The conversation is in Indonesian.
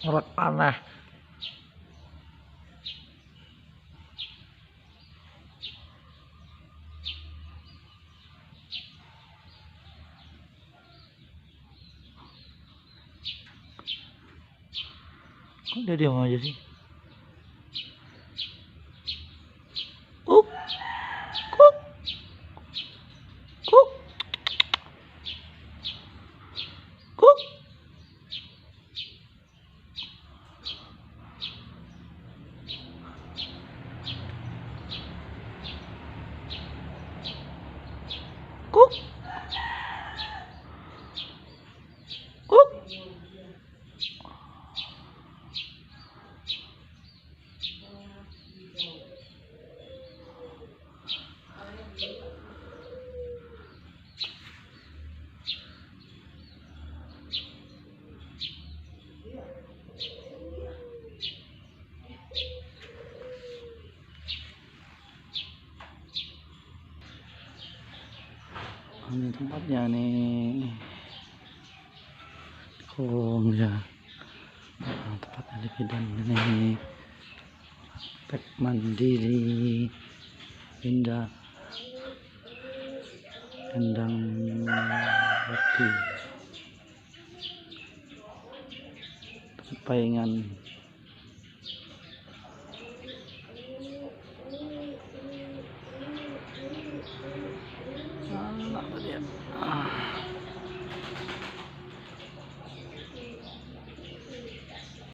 Ngerek aneh. Kok dia diam aja sih? Kuk, kuk, kuk, kuk. Kuk, kuk. Ini tempatnya nih. Ya. Nah, tempatnya di bidan ini. Pek mandiri. Indah. Kendang roti. Paingan.